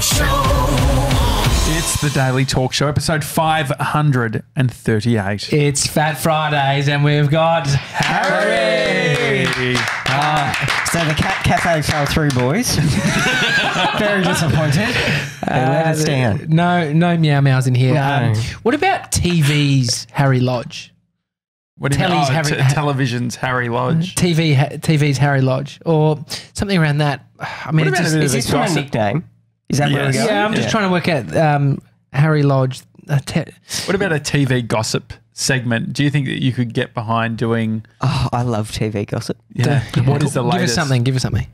Talk Show. It's the Daily Talk Show, episode 538. It's Fat Fridays and we've got Harry. So the cat cafe fell through, boys. Very disappointed. They let us down. No meow meows in here. No. What about TV's Harry Lodge? What do you mean? Telly's Harry- Television's Harry Lodge. TV's Harry Lodge or something around that. I mean, What about it's just, a bit Is of this from a gossip? nickname? Is that where we go? yeah, I'm just trying to work out Harry Lodge. What about a TV gossip segment? Do you think that you could get behind doing? Oh, I love TV gossip. Yeah. What is the latest? Give us something.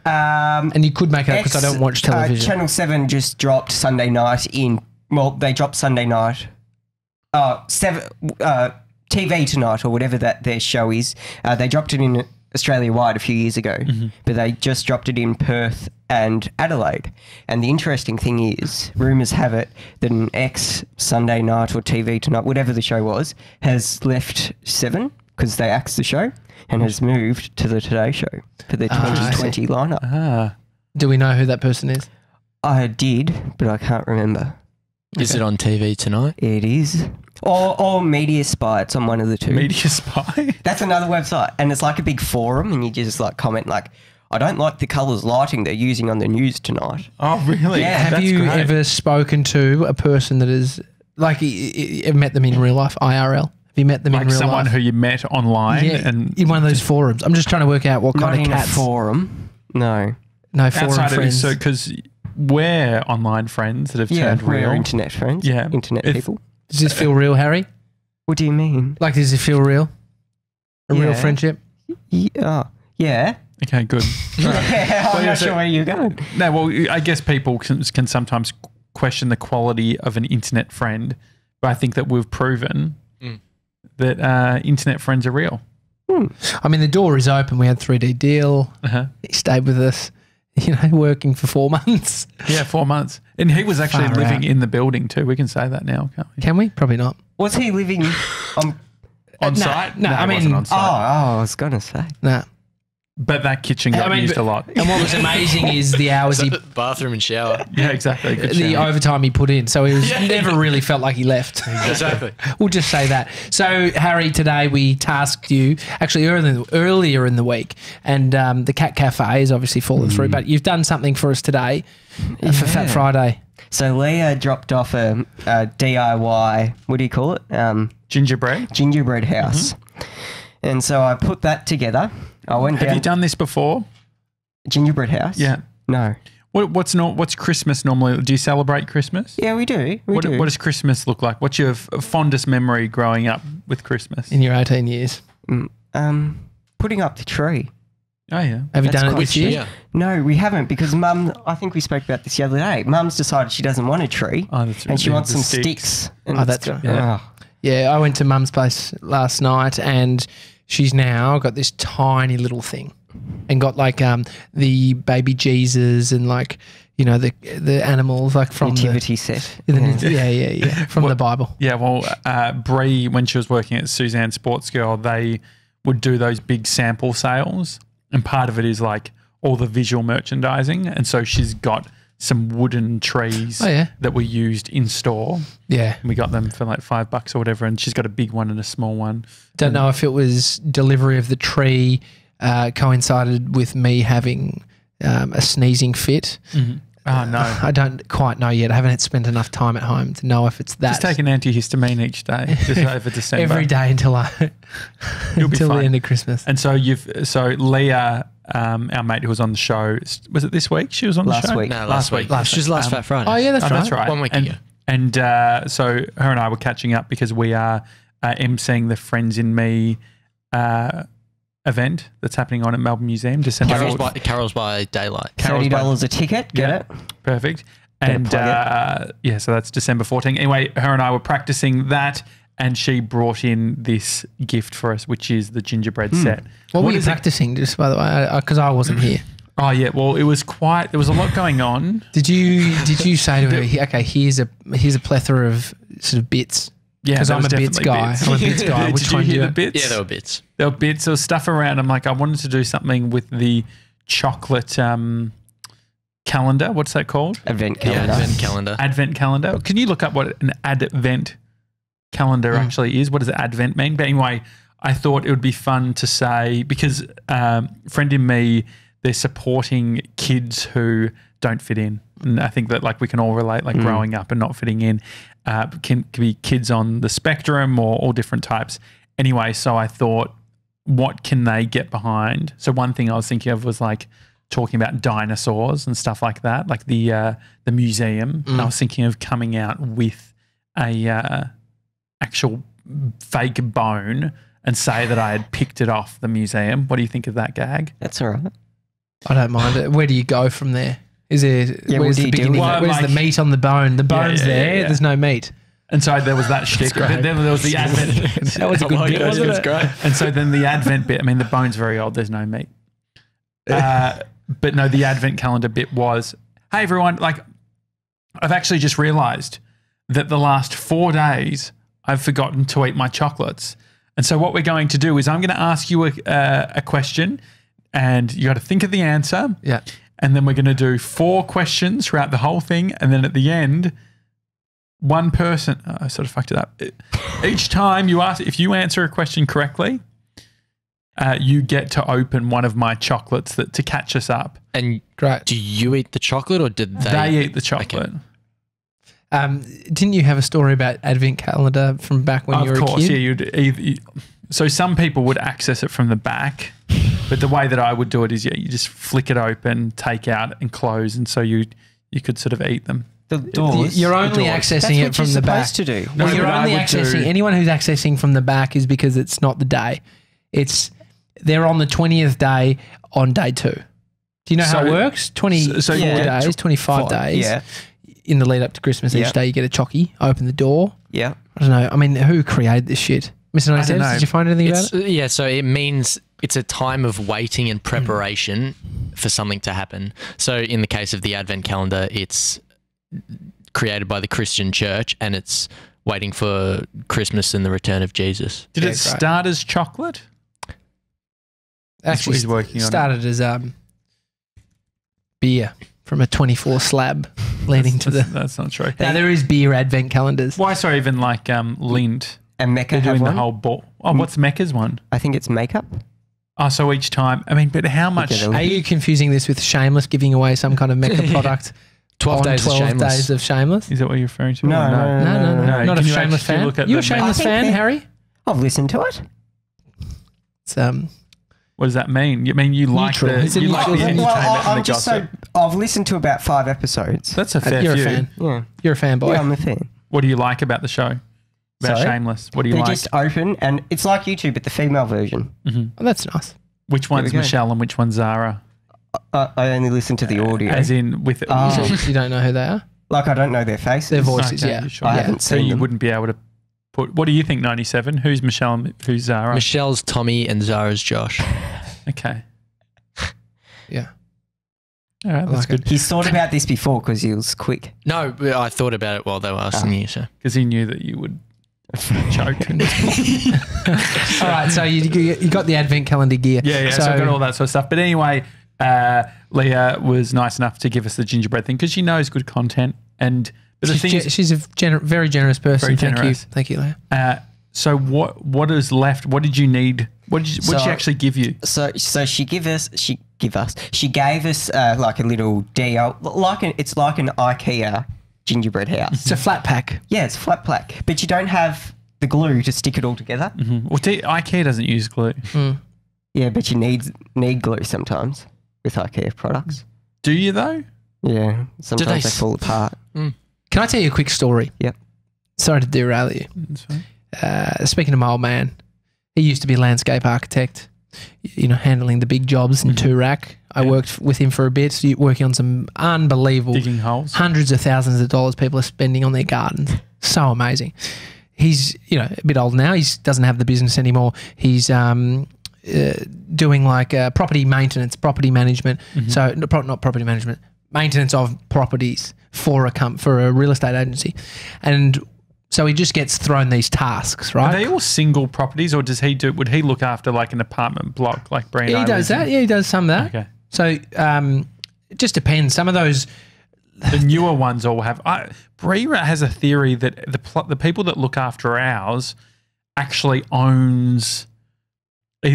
And you could make it up because I don't watch television. Channel 7 just dropped Sunday night in... Well, they dropped Sunday night. TV Tonight or whatever that their show is. They dropped it in Australia-wide a few years ago, but they just dropped it in Perth and Adelaide. And the interesting thing is, rumours have it that an ex-Sunday Night or TV Tonight, whatever the show was, has left 7 because they axed the show and has moved to the Today Show for their 2020 lineup. Do we know who that person is? I did, but I can't remember. Is it on TV tonight? It is. Or Media Spy. It's on one of the two. Media Spy? That's another website. And it's like a big forum and you just like comment like, I don't like the colours lighting they're using on the news tonight. Oh, really? Yeah. Have That's you great. ever spoken to a person that is like ever met them in real life, IRL? Have you met them in Like real someone life? who you met online? Yeah, and in one of those forums. I'm just trying to work out what Not kind of in a cats. forum. No. No forum outside of friends. so because we're online friends that have turned real. we're internet friends. Yeah. Internet people. Does this feel real, Harry? What do you mean? Like, does it feel real? A real Yeah. friendship? Yeah. Yeah. Okay, good. I'm not sure where you're going. No, well, I guess people can sometimes question the quality of an internet friend, but I think that we've proven that internet friends are real. I mean, the door is open. We had 3D deal. He stayed with us, working for 4 months. Yeah, 4 months. And he was actually Far living out. in the building too. We can say that now, can't we? Can we? Probably not. Was he living on... On site? no, I he mean- wasn't on site. I was going to say. Nah. But that kitchen got used a lot. And what was amazing is the hours he, Bathroom and shower. Yeah, exactly. Good the shout. overtime he put in. So he was never really felt like he left. Exactly. We'll just say that. So, Harry, today we tasked you, actually earlier in the week, and the Cat Cafe has obviously fallen through, but you've done something for us today for Fat Friday. So Leah dropped off a DIY, what do you call it? Gingerbread. Gingerbread house. And so I put that together. I went Have down you done this before? Gingerbread house? Yeah. No. What's Christmas normally? Do you celebrate Christmas? Yeah, we do. We What do. does Christmas look like? What's your fondest memory growing up with Christmas? In your 18 years. Putting up the tree. Oh, yeah. Have you That's done it quite this year? Yeah. No, we haven't because Mum, I think we spoke about this the other day. Mum's decided she doesn't want a tree Oh, that's and she right. wants The some sticks. And Oh, it's that's got- right. Yeah. oh. Yeah, I went to Mum's place last night and she's now got this tiny little thing and got like the baby Jesus and like, the animals like from Nativity set. from the Bible. Yeah, well, Bree, when she was working at Suzanne Sports Girl, they would do those big sample sales, and part of it is like all the visual merchandising, and so she's got some wooden trees that were used in store. Yeah. And we got them for like $5 or whatever, and she's got a big one and a small one. Don't know if it was delivery of the tree coincided with me having a sneezing fit. Oh, no. I don't quite know yet. I haven't spent enough time at home to know if it's that. Just take an antihistamine each day, just over December. every day until You'll be until the fine. end of Christmas. And so Leah, our mate who was on the show, was it this week? She was on the Last show? week. No, last week. She was last Fat Friday. Oh yeah, that's right. That's right. 1 week and, ago. And so her and I were catching up because we are emceeing the Friends in Me event that's happening on at Melbourne Museum, December 4th. Carols by Daylight. $30 a ticket. Get it? Perfect. And plug so that's December 14th. Anyway, her and I were practicing that, and she brought in this gift for us, which is the gingerbread set. What were you is it? practicing, just by the way, because I wasn't here? Oh yeah, well there was a lot going on. Did you say to her, okay, here's a plethora of sort of bits? Yeah, because there I'm was a bits definitely guy. bits. I'm a bits guy. Which Did you one do hear you? the bits? Yeah, there were bits. There were bits. There was stuff around. I'm like, I wanted to do something with the chocolate calendar. What's that called? Advent Yeah, calendar. advent calendar. Advent calendar. Can you look up what an advent calendar actually is? What does advent mean? But anyway, I thought it would be fun to say, because friend in me, they're supporting kids who don't fit in. And I think that like we can all relate, like growing up and not fitting in. Can be kids on the spectrum or all different types. Anyway, so I thought, what can they get behind? So one thing I was thinking of was like talking about dinosaurs and stuff like that, like the museum. And I was thinking of coming out with a actual fake bone and say that I had picked it off the museum. What do you think of that gag? That's all right. I don't mind it. Where do you go from there? Is there? Yeah, where's what do the you do beginning? with it? Where's the Like- meat on the bone? The bone's there. yeah. There's no meat. And so there was that shtick. But then there was the advent. That was a good bit, wasn't it? great. And so then the advent bit, I mean, the bone's very old. There's no meat. But no, the advent calendar bit was, hey, everyone, like I've actually just realized that the last 4 days I've forgotten to eat my chocolates. And so what we're going to do is I'm going to ask you a question and you got to think of the answer. Yeah. And then we're going to do 4 questions throughout the whole thing. And then at the end, one person, I sort of fucked it up. Each time you ask, if you answer a question correctly, you get to open one of my chocolates to catch us up. And Great. do you eat the chocolate or did they? They eat the chocolate. Didn't you have a story about advent calendar from back when you were Of course, a kid? yeah. So some people would access it from the back, but the way that I would do it is, you just flick it open, take out and close. And so you could sort of eat them. The doors. You're only doors. accessing That's it what from you're the back. supposed to do. Well, No, you're but I only would accessing do- anyone who's accessing from the back is because it's not the day. They're on the 20th day on day 2. Do you know how So- it works? 24 so- yeah, days, 25 days. Yeah. In the lead up to Christmas, Yeah. each day you get a chocky, open the door. Yeah. I don't know. I mean, who created this shit? Mr. I don't 97, know. did you find anything about It's, it? yeah, so it means it's a time of waiting and preparation for something to happen. So in the case of the Advent calendar, it's created by the Christian church and it's waiting for Christmas and the return of Jesus. Did Yeah, it great. start as chocolate? Actually, he's working on it. started as beer from a 24 slab leading to the. That's not true. Now, there is beer advent calendars. Why, sorry, even like Lint. And Mecca They're have doing the one. whole ball. Oh, what's Mecca's one? I think it's makeup. Oh, so each time. I mean, but how much? get a- Are you confusing this with Shameless giving away some kind of Mecca product 12 on days of 12 Shameless. days of Shameless? Is that what you're referring to? No, Or no, No. No, Not a can you Shameless actually fan. look at You a the- Shameless I think fan, they- Harry? I've listened to it. It's What does that mean? You mean you like Neutral. the It's a you like the neutral- entertainment I'm and the just gossip? I've listened to about 5 episodes. That's a fair you're few. a fan. Yeah. You're a fanboy. Yeah, I'm a fan. What do you like about the show? About Sorry? Shameless? What do you They're like? just open, and it's like YouTube, but the female version. Oh, that's nice. Which one's go. Michelle and which one's Zara? I only listen to the audio. As in with Oh. You don't know who they are? Like I don't know their faces. Their voices, Okay, yeah. you're sure. I Yeah. haven't So seen you them. wouldn't be able to put. What do you think? 97. Who's Michelle and who's Zara? Michelle's Tommy and Zara's Josh. Okay. Yeah. All right, that's like it. good. He's thought about this before because he was quick. No, but I thought about it while they were asking you. So Because he knew that you would choke. All right, so you got the advent calendar gear. Yeah, so I got all that sort of stuff. But anyway, Leah was nice enough to give us the gingerbread thing because she knows good content. And but the thing is, She's a very generous person. Very generous. Thank you, Leah. so what is left? What did you need? What did she actually give you? So she gave us like a little deal, it's like an IKEA gingerbread house. It's a flat pack. Yeah, it's flat pack, but you don't have the glue to stick it all together. Well, IKEA doesn't use glue. Yeah, but you need glue sometimes with IKEA products. Do you though? Yeah, sometimes they they fall apart. Can I tell you a quick story? Yep. Sorry to derail you. That's fine. Speaking of my old man, he used to be a landscape architect, handling the big jobs in Toorak. I worked with him for a bit, working on some unbelievable, Digging holes. hundreds of thousands of dollars people are spending on their gardens. So amazing. He's, a bit old now. He doesn't have the business anymore. He's doing like property maintenance, property management. So not property management, maintenance of properties for a real estate agency. And so he just gets thrown these tasks, Are right? they all single properties, or does he do? Would he look after like an apartment block, like Breen? He does that. Yeah, he does some of that. Okay. So it just depends. Some of those, the newer ones all have. Brie has a theory that the people that look after ours actually owns,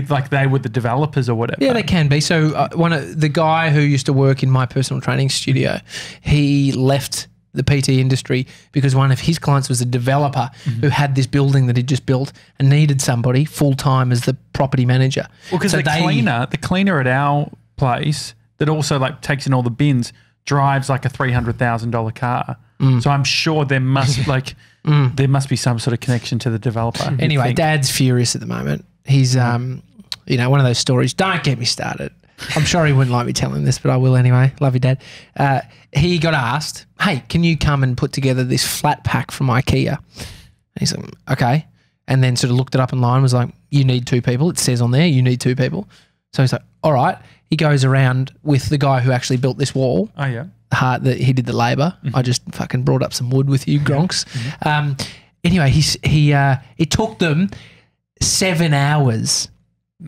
like they were the developers or whatever. yeah, they can be. So the guy who used to work in my personal training studio, he left the PT industry because one of his clients was a developer who had this building that he'd just built and needed somebody full time as the property manager. Well, because the cleaner at our place that also like takes in all the bins drives like a $300,000 car. So I'm sure there must there must be some sort of connection to the developer. Anyway, Dad's furious at the moment. He's one of those stories. Don't get me started. I'm sure he wouldn't like me telling this, but I will anyway. Love you, Dad. He got asked, hey, can you come and put together this flat pack from IKEA? And he's like, okay. And then sort of looked it up online, was like, you need 2 people. It says on there, you need 2 people. So he's like, all right. He goes around with the guy who actually built this wall. Oh, yeah. He did the labour. I just fucking brought up some wood with you, Gronks. Anyway, it took them 7 hours.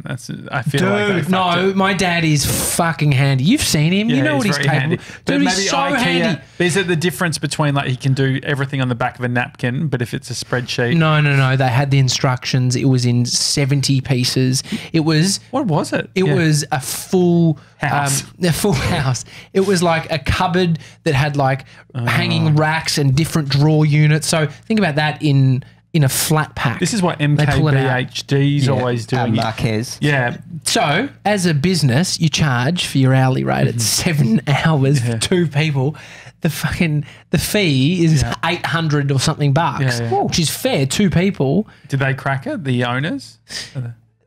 I feel like my dad is fucking handy. You've seen him. Yeah, you know what he's capable. handy. But Dude, maybe he's so IKEA, handy. Is it the difference between like he can do everything on the back of a napkin, but if it's a spreadsheet? No. They had the instructions. It was in 70 pieces. It was. What was it? It was a full house. A full house. It was like a cupboard that had like hanging racks and different drawer units. So think about that in a flat pack. This is what They pull it out. MKBHD's always doing. Marquez. Yeah. So, as a business, you charge for your hourly rate at 7 hours for 2 people. The fee is $800 or something bucks, which is fair. 2 people. Did they crack it? The owners?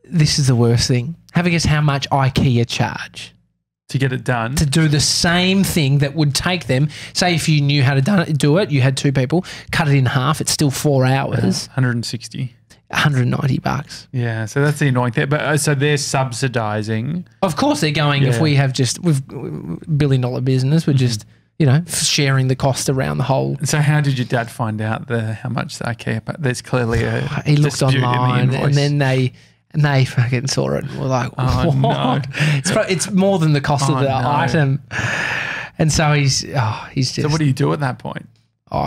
This is the worst thing. Have a guess how much IKEA charge To get it done. to do the same thing that would take them. Say if you knew how to do it, you had 2 people, cut it in half. It's still 4 hours. 160. $190. Yeah, so that's the annoying thing. But so they're subsidising. Of course, they're going. If we have we've $1 billion business, we're just sharing the cost around the whole. So how did your dad find out how much the IKEA? But there's clearly a he looked dispute online, in the invoice. and then they fucking saw it and were like, Oh, what? no. It's more than the cost of the no. item. And so he's just. So what do you do at that point?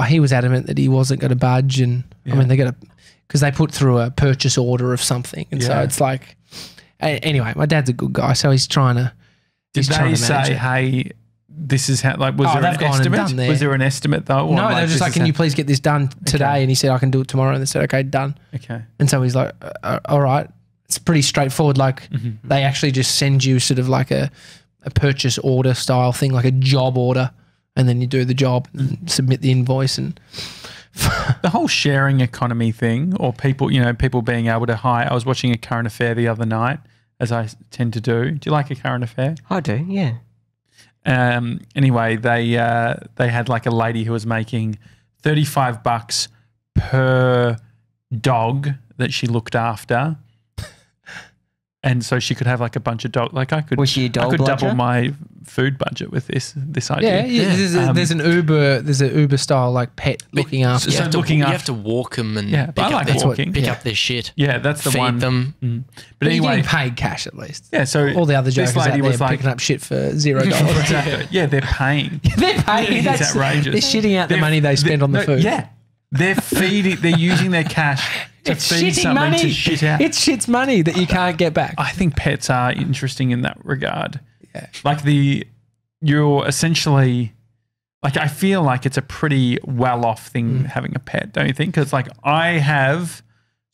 He was adamant that he wasn't going to budge, and I mean because they put through a purchase order of something, and so it's like. Anyway, my dad's a good guy, so he's trying to. Did they say, "Hey, this is how"? Like, was there an estimate? Was there an estimate though? No, they were just like, "Can you please get this done today?" Okay. And he said, "I can do it tomorrow." And they said, "Okay, done." Okay. And so he's like, "All right." It's pretty straightforward. Like they actually just send you sort of like a purchase order style thing, like a job order, and then you do the job and submit the invoice. And the whole sharing economy thing, or people being able to hire. I was watching a current affair the other night, as I tend to do. Do you like a current affair? I do, yeah. Anyway, they had like a lady who was making $35 per dog that she looked after. And so she could have like a bunch of dogs. Like Was she a dog I could bludger? double my food budget with this idea. There's an Uber style like pet looking after. So You have to walk them and but I like walking. pick up their shit. Yeah, that's the feed one. them. But You're anyway, getting paid cash at least. yeah. So All the other jokers this out lady there was like, picking up shit for $0. exactly. Yeah, they're paying. They're paying. It's outrageous. They're shitting out the money they spend on the food. Yeah, they're feeding. They're using their cash to It's feed shitting something money. to shit out. It's shit's money that you can't get back. I think pets are interesting in that regard. Yeah. Like you're essentially, like I feel like it's a pretty well-off thing having a pet, don't you think? Because like I have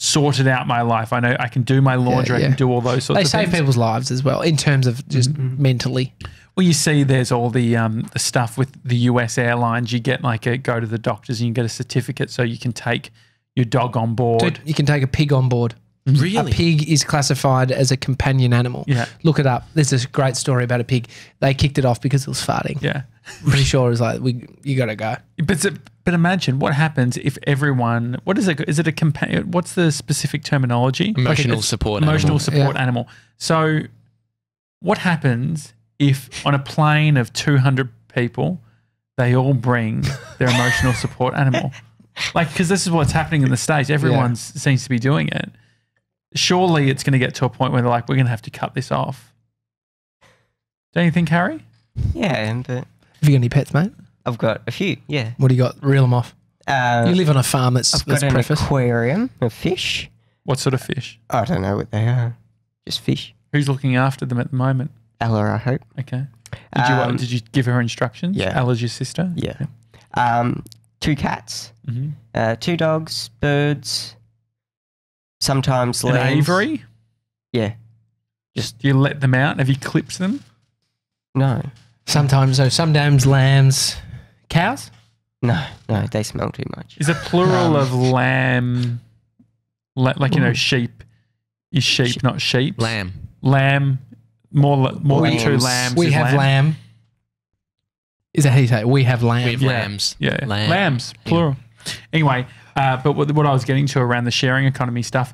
sorted out my life. I know I can do my laundry. I can do all those sorts They of things. save people's lives as well in terms of just mentally. Well, you see there's all the stuff with the US airlines. You get go to the doctors and you get a certificate so you can take your dog on board. Dude, you can take a pig on board. Really? A pig is classified as a companion animal. Yeah. Look it up. There's this great story about a pig. They kicked it off because it was farting. Yeah. Pretty sure it was like, you got to go. But imagine what happens if everyone, what is it? Is it a companion? What's the specific terminology? Emotional support Emotional animal. support animal. So what happens if on a plane of 200 people, they all bring their emotional support animal? Like, because this is what's happening in the States. Everyone seems to be doing it. Surely it's going to get to a point where they're like, we're going to have to cut this off. Don't you think, Harry? Yeah, but Have you got any pets, mate? I've got a few. Yeah. What do you got? Reel them off. You live on a farm. Let's I've got an preface. aquarium of fish. What sort of fish? I don't know what they are. Just fish. Who's looking after them at the moment? Ella, I hope. Okay. Did you give her instructions? Yeah. Ella's your sister? Yeah. 2 cats, Mm-hmm. 2 dogs, birds, sometimes An lambs. aviary? Yeah. Do you let them out? Have you clipped them? No. Sometimes, lambs, cows. No, they smell too much. Is a plural of lamb, sheep? Is sheep not sheep? Lamb. Lamb, more than 2 Lambs. lambs. We is have lamb. Is that how you say it? We have lamb. We have Yeah. lambs. Yeah, Lamb. lambs, plural. Anyway, but what I was getting to around the sharing economy stuff,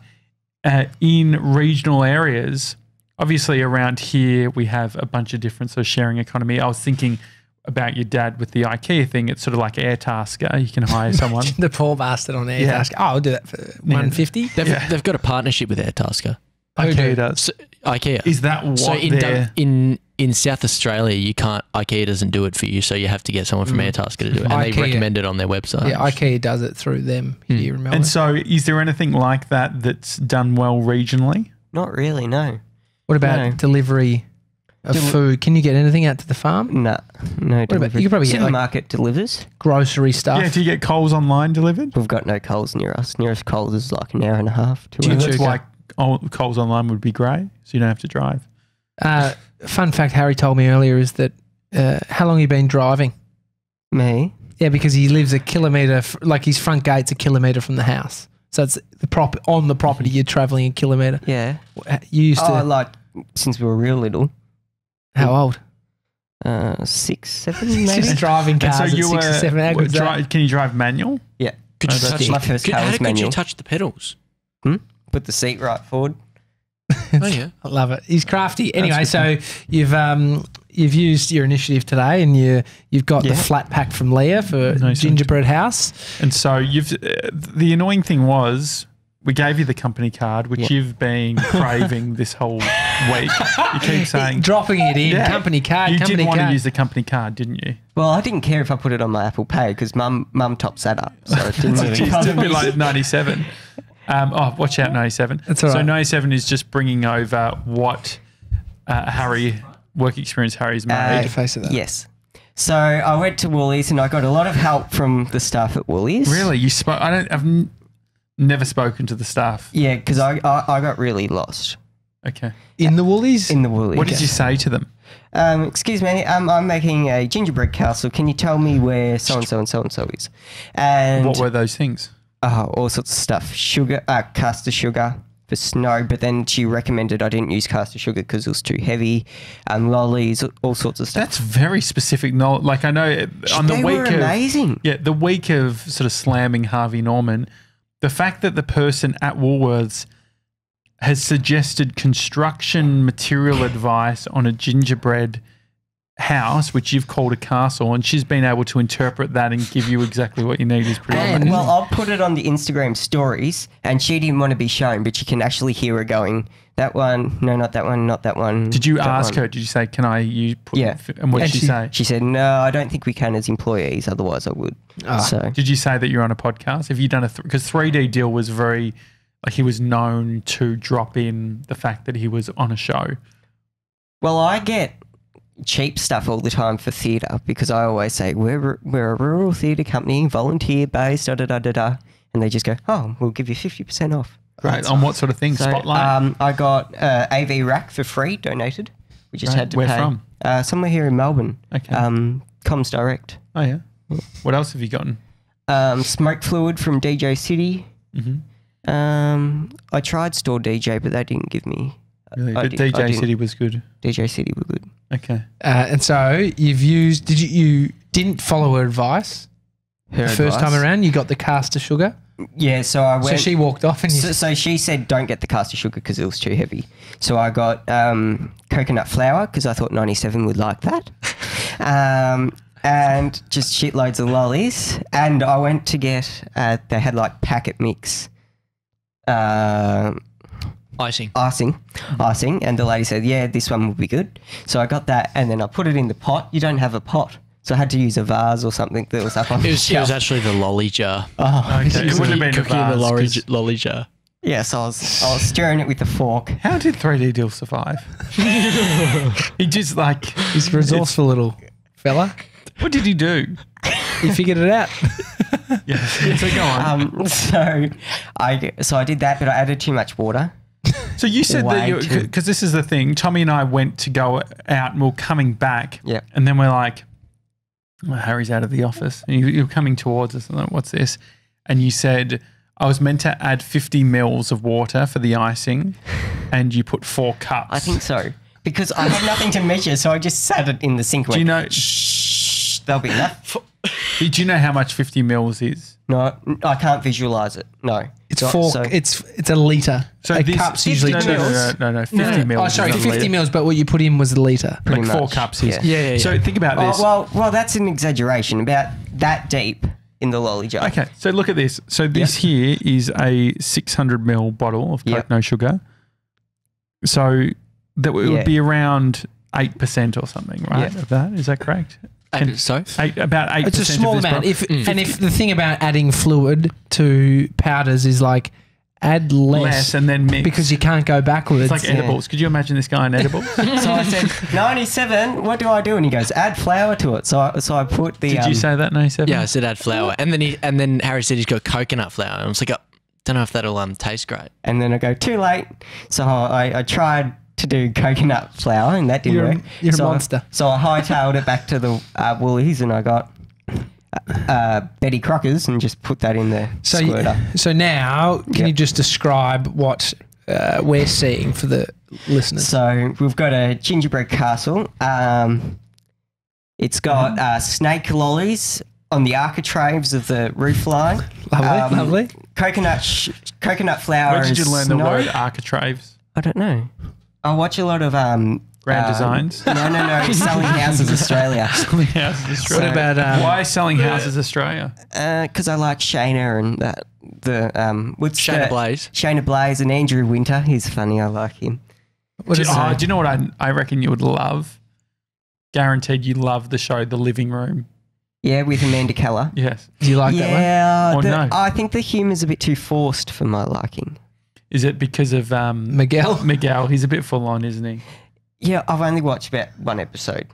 in regional areas, obviously around here we have a bunch of different sort of sharing economy. I was thinking about your dad with the IKEA thing. It's sort of like Airtasker. You can hire someone. The poor bastard on Airtasker. Yeah. Oh, I'll do that for $150. They've got a partnership with Airtasker. IKEA does. So, IKEA. Is that what So they're... in South Australia, you can't. IKEA doesn't do it for you, so you have to get someone from Airtasker to do it, and they IKEA. recommend it on their website. Yeah, IKEA does it through them here in Melbourne. And so is there anything like that that's done well regionally? Not really, no. What about No. delivery of food? Can you get anything out to the farm? No delivery. you could probably get, like- Supermarket delivers. Grocery stuff. Yeah, do you get Coles online delivered? We've got no Coles near us. Nearest Coles is like an hour and a half, 2 So hours. that's Chuka. why Coles online would be great, so you don't have to drive. Fun fact Harry told me earlier is that how long have you been driving? Me? Yeah, because he lives a kilometre, like his front gate's a kilometre from the house. So it's on the property, you're travelling a kilometre. Yeah. You used to, Like since we were real little. how old? 6, 7 maybe. Just driving And cars so at you 6 or 7. How good's that? can you drive manual? Yeah. Could you Oh, touch that's my first car how was could manual. you touch the pedals? Put the seat right forward. Oh yeah. I love it. He's crafty. Anyway, so you've used your initiative today, and you've got the flat pack from Leah for Nice. Gingerbread House. And so the annoying thing was we gave you the company card, which you've been craving this whole week. You keep saying Dropping it in, Yeah. company card, you company did want card. to use the company card, didn't you? Well, I didn't care if I put it on my Apple Pay because mum tops that up. So it didn't really It's a bother bit me. like 97. Watch out, 97. That's all So right. 97 is just bringing over what work experience Harry's made. Face of that. Yes. So I went to Woolies and I got a lot of help from the staff at Woolies. Really? You spoke? I've never spoken to the staff. Yeah, because I got really lost Okay. In the Woolies? in the Woolies. What did you say to them? Excuse me, I'm making a gingerbread castle. Can you tell me where so-and-so and so-and-so is? And What were those things? all sorts of stuff. Sugar, caster sugar for snow, but then she recommended I didn't use caster sugar because it was too heavy. Lollies, all sorts of stuff. That's very specific knowledge. Like I know on the They week were of amazing. the week of sort of slamming Harvey Norman, the fact that the person at Woolworths has suggested construction material advice on a gingerbread house, which you've called a castle, and she's been able to interpret that and give you exactly what you need is pretty And- amazing. Well, I'll put it on the Instagram stories, and she didn't want to be shown, but you can actually hear her going, that one, no, not that one, not that one. Did you that ask one." her? Did you say, "Can I use?" Yeah. And what did And she she- say? She said, no, I don't think we can as employees, otherwise I would. So Did you say that you're on a podcast? Have you done because 3D Deal was very like he was known to drop in the fact that he was on a show. Well, I get cheap stuff all the time for theatre because I always say, we're a rural theatre company, volunteer-based, da-da-da-da-da. And they just go, oh, we'll give you 50% off. Right. On what sort of thing? So, Spotlight? I got AV rack for free, donated. We just Right. had to Where pay. from? Somewhere here in Melbourne. Okay. Comms Direct. Oh, yeah. What else have you gotten? Smoke fluid from DJ City. Mm-hmm. I tried Store DJ, but they didn't give me. Really? I But did- I DJ didn't- City was good. DJ City were good. Okay. And so you've used, you didn't follow her advice Her the first advice. time around? You got the caster sugar? Yeah, so I So went. she walked off and you So she said, don't get the caster sugar because it was too heavy. So I got coconut flour because I thought 97 would like that. And just shitloads of lollies. And I went to get, they had like packet mix. On Icing. icing, and the lady said, "Yeah, this one will be good." So I got that, and then I put it in the pot. You don't have a pot, so I had to use a vase or something that was up on the It shelf. was actually the lolly jar. Oh, Okay, it wouldn't have been a Cookie in the vase. lolly jar. yeah. So I was stirring it with a fork. How did 3D Deal survive? He just like, He's a resourceful little fella. what did he do? He figured it out. Yeah. So go on. So I did that, but I added too much water. So you said that Way you, too- because this is the thing, Tommy and I went to go out and we we're coming back. Yep. And then we're like, well, Harry's out of the office. And you're coming towards us. And I'm like, what's this? And you said, I was meant to add 50 mils of water for the icing and you put 4 cups. I think so. Because I had nothing to measure, so I just sat it in the sink. Do you know, Shh, that'll be enough. do you know how much 50 mils is? No, I can't visualize it. No. It's So- 4. so- It's a litre. So a this, cup's usually no, 2. no, 50 mils. Oh, sorry, is a 50 litre. mils, but what you put in was a litre. Pretty Like 4 much, cups is. yeah. So think about this. Well, that's an exaggeration. About that deep in the lolly jar. Okay, so look at this. So this here is a 600 ml bottle of Coke, Yep. no sugar. So that would Yeah. be around 8% or something, right? Yeah. Of that, is that correct? So? About 8%. It's a small of this amount. bottle. And if the thing about adding fluid to powders is like add less and then mix. because you can't go backwards. It's like edibles. Could you imagine this guy on edibles? So I said, 97, what do I do? And he goes, add flour to it. So I put the... Did you say that, 97? Yeah, I said add flour. And then Harry said he's got coconut flour. And I was like, oh, don't know if that'll taste great. And then I go, too late. So I tried to do coconut flour and that didn't work. You're a So monster. So I hightailed it back to the Woolies and I got Betty Crockers and just put that in the squirter. So now, can you just describe what we're seeing for the listeners? So we've got a gingerbread castle. It's got snake lollies on the architraves of the roof line. Lovely. Coconut flour. Where did you and learn the snow. word architraves? I don't know. I watch a lot of Grand Designs? No. Selling Houses Australia. Selling Houses Australia. What about Why Selling Houses Australia? Because I like Shayna and what's Shayna the- Blaze. Shayna Blaze and Andrew Winter. He's funny. I like him. what Do is you know what I reckon you would love? Guaranteed you love the show The Living Room. Yeah, with Amanda Keller. Yes. Do you like that one? Yeah, Or no? I think the humour's a bit too forced for my liking. Is it because of Miguel? Miguel? He's a bit full on, isn't he? Yeah, I've only watched about one episode.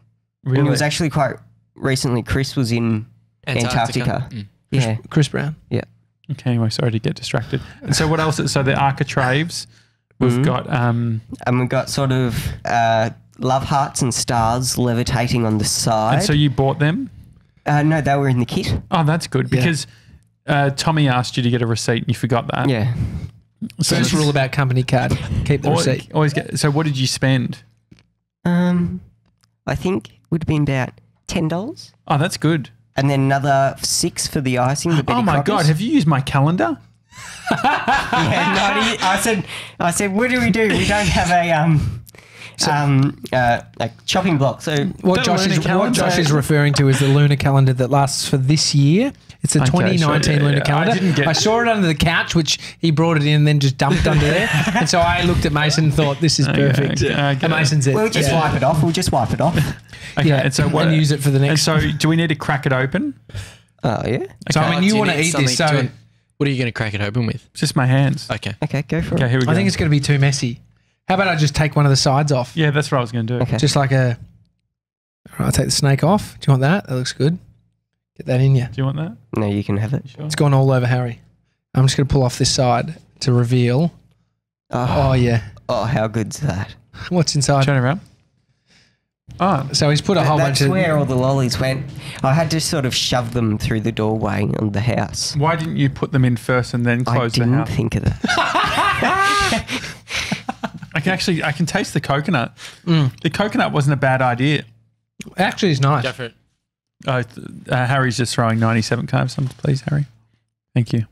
Really? And it was actually quite recently. Chris was in Antarctica. Yeah. Chris Brown. Yeah. Okay, anyway, sorry to get distracted. And so what else? So the architraves, we've got And we've got sort of love hearts and stars levitating on the side. and so you bought them? No, they were in the kit. Oh, that's good because Tommy asked you to get a receipt and you forgot that. Yeah. So First rule about company card: keep the receipt. always get. So what did you spend? I think it would have been about $10. Oh, that's good. And then another $6 for the icing. The Betty Oh my Crockers. God, have you used my calendar? Yeah, I said, what do? We don't have a chopping block. So What Josh is referring to is the lunar calendar that lasts for this year. It's a Okay, 2019 sure, yeah, lunar yeah. calendar. I saw it under the couch, which he brought it in and then just dumped under there. And so I looked at Mason and thought, this is perfect. okay, I get And it. Mason said, we'll just wipe it off. Okay, Yeah, and so what? and use it for the next. And so do we need to crack it open? Oh yeah. So I mean, you Do want to need eat this, so something what are you going to crack it open with? Just my hands. Okay. Okay, go for Okay, it. here we go. I think it's going to be too messy. How about I just take one of the sides off? Yeah, that's what I was going to do. Okay. Just like a. All right, I'll take the snake off. Do you want that? That looks good. Get that in you. Do you want that? No, you can have it. Sure. It's gone all over Harry. I'm just going to pull off this side to reveal. Oh, yeah. Oh, how good's that? What's inside? Turn around. Oh, So he's put a whole That's bunch of. where all the lollies went. I had to sort of shove them through the doorway of the house. why didn't you put them in first and then I close the didn't house? think of that. I can taste the coconut. The coconut wasn't a bad idea. Actually, it's nice. Go for it. Harry's just throwing 97 carbs on, please, Harry. Thank you.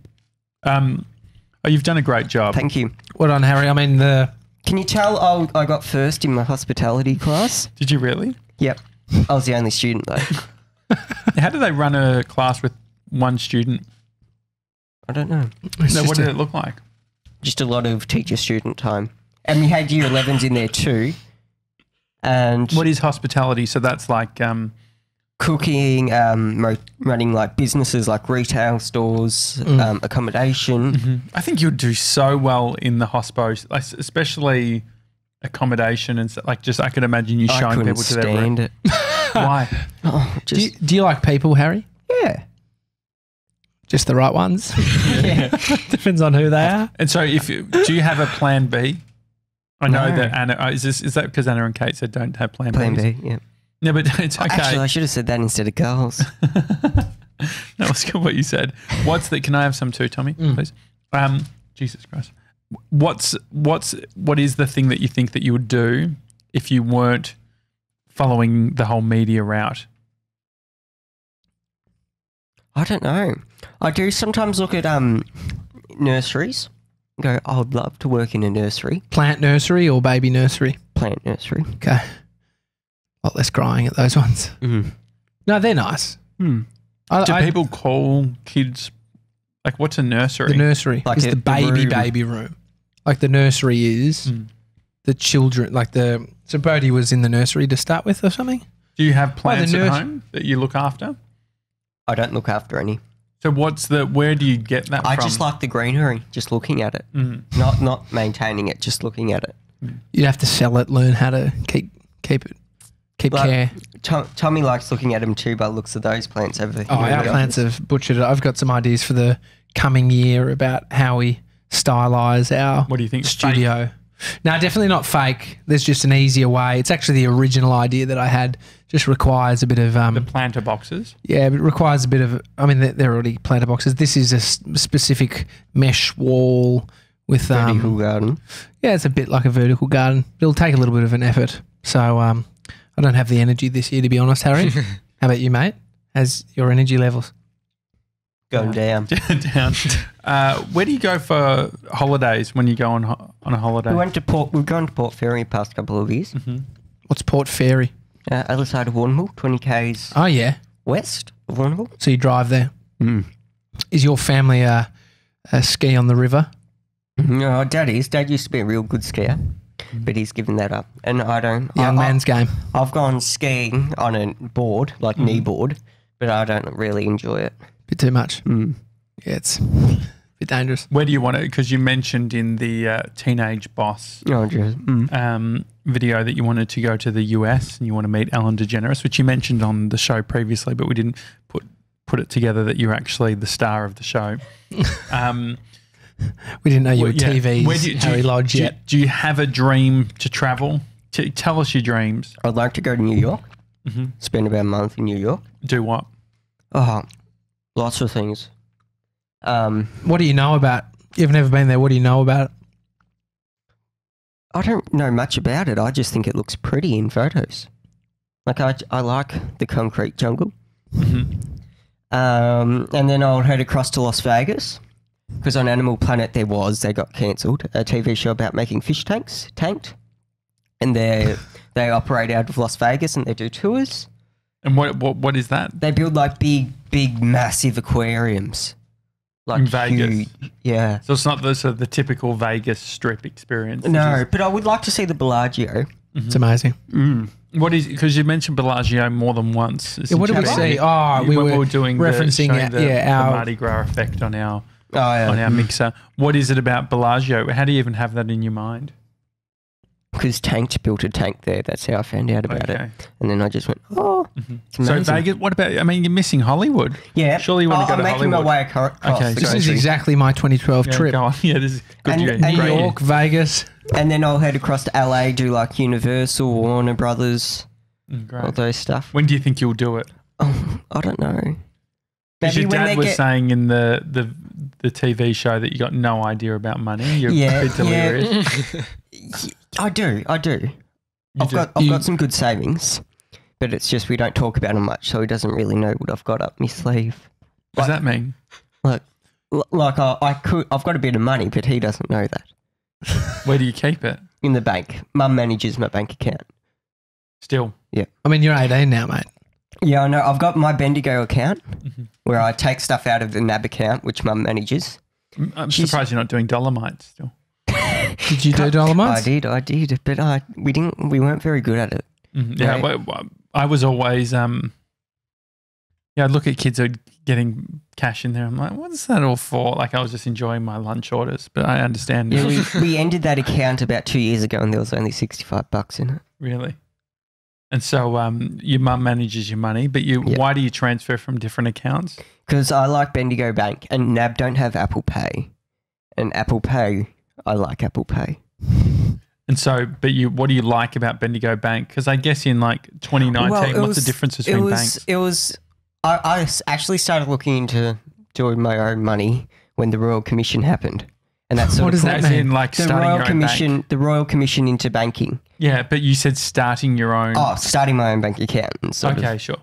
You've done a great job. Thank you. Well done, Harry. I mean, Can you tell I got first in my hospitality class? Did you really? Yep. I was the only student though. How do they run a class with one student? I don't know. it's No, just what did it look like? Just a lot of teacher-student time. And we had year 11s in there too. And What is hospitality? So that's like cooking, running like businesses like retail stores, accommodation. I think you'd do so well in the hospo, like, especially accommodation and like just I could imagine you I showing couldn't people to their room. stand it. Why? Oh, Do just, you like people, Harry? yeah. Just the right ones? Yeah. Depends on who they are. And so, do you have a plan B? I know No. that Anna is that because Anna and Kate said don't have plan Plan Bs? B, yeah. No, but it's okay. Actually, I should have said that instead of girls. That was good what you said. What's the? Can I have some too, Tommy, please? Jesus Christ. What is the thing that you think that you would do if you weren't following the whole media route? I don't know. I do sometimes look at nurseries and go, I would love to work in a nursery, Plant nursery or baby nursery? plant nursery. Okay. A lot less crying at those ones. Mm. No, they're nice. Do people call kids like what's a nursery? The nursery Like is a- the the baby room. room. Like the nursery is the children, so Bodhi was in the nursery to start with or something? Do you have plants at nurse- home that you look after? I don't look after any. So where do you get that I from? just like the greenery, just looking at it. Not maintaining it, just looking at it. You'd have to sell it, learn how to keep Like, care. Tommy likes looking at them too, by the looks of those plants over here. Oh, our plants have butchered it. I've got some ideas for the coming year about how we stylise our What do you think? studio. No, definitely not fake. There's just an easier way. It's actually the original idea that I had. Just requires a bit of The planter boxes. yeah, but it requires a bit of. I mean, they're already planter boxes. This is a specific mesh wall with Vertical garden. yeah, it's a bit like a vertical garden. It'll take a little bit of an effort. So I don't have the energy this year, to be honest, Harry. How about you, mate? How's your energy levels? Going down. Down. Where do you go for holidays when you go on a holiday? We've gone to Port Fairy the past couple of years. What's Port Fairy? Other side of Warrnambool, 20 k's Oh yeah, west of Warrnambool. so you drive there. Is your family a ski on the river? No, Dad is. Dad used to be a real good skier, but he's given that up. And I don't. Young man's game. I've gone skiing on a board, like knee board, but I don't really enjoy it. Bit too much. Yeah, it's a bit dangerous. Where do you want to? Because you mentioned in the Teenage Boss Oh, just, video that you wanted to go to the US and you want to meet Ellen DeGeneres, which you mentioned on the show previously, but we didn't put it together that you're actually the star of the show. We didn't know you were Yeah. TV's Harry Lodge yet. Do you have a dream to travel? Tell us your dreams. I'd like to go to New York, spend about a month in New York. Do what? Oh, lots of things. What do you know about? You've never been there. What do you know about it? I don't know much about it. I just think it looks pretty in photos. Like I like the concrete jungle. And then I'll head across to Las Vegas because on Animal Planet they got cancelled, a TV show about making fish tanked, and they operate out of Las Vegas and they do tours. And what is that? They build like big, massive aquariums. Like In Vegas? huge, yeah. So it's not the typical Vegas strip experience. No, but I would like to see the Bellagio. It's amazing. What is, because you mentioned Bellagio more than once. Yeah, what did we see? Oh, we when were doing referencing showing the our Mardi Gras effect on our Oh, yeah. on our mixer. What is it about Bellagio? How do you even have that in your mind? Because Tanked built a tank there. That's how I found out about it. And then I just went, it's So amazing. Vegas, what about, I mean, you're missing Hollywood. Yeah. Surely you want to go I'm to making Hollywood. my way across Okay, the This is country. exactly my 2012 Yeah, trip. go on. Yeah, this is good. And- Yeah, and New great. York, Vegas. And then I'll head across to LA, do like Universal, Warner Brothers, Great. all those stuff. When do you think you'll do it? Oh, I don't know. Because your when dad they was get- saying in the TV show that you got no idea about money. You're Yeah, a bit delirious. I do. I've got some good savings, but it's just we don't talk about them much, so he doesn't really know what I've got up my sleeve. What does that mean? Like I've got a bit of money, but he doesn't know that. Where do you keep it? In the bank. Mum manages my bank account. Still. I mean, you're 18 now, mate. Yeah, I know. I've got my Bendigo account where I take stuff out of the NAB account, which Mum manages. I'm surprised you're not doing Dolomite still. Did you do Dolomites? I did, but we weren't very good at it. Yeah, but I was always I'd look at kids who are getting cash in there. I'm like, what's that all for? Like, I was just enjoying my lunch orders, but I understand. Yeah, we ended that account about 2 years ago, and there was only $65 in it. Really? And so your mum manages your money, but why do you transfer from different accounts? Because I like Bendigo Bank, and NAB don't have Apple Pay. And Apple Pay, I like Apple Pay. And so, but what do you like about Bendigo Bank? Because I guess in like 2019, what's the difference between banks? I actually started looking into doing my own money when the Royal Commission happened. And that's what does that mean? Like the Royal Commission into banking. Yeah, but you said starting your own. Oh, starting my own bank account. Okay, sure.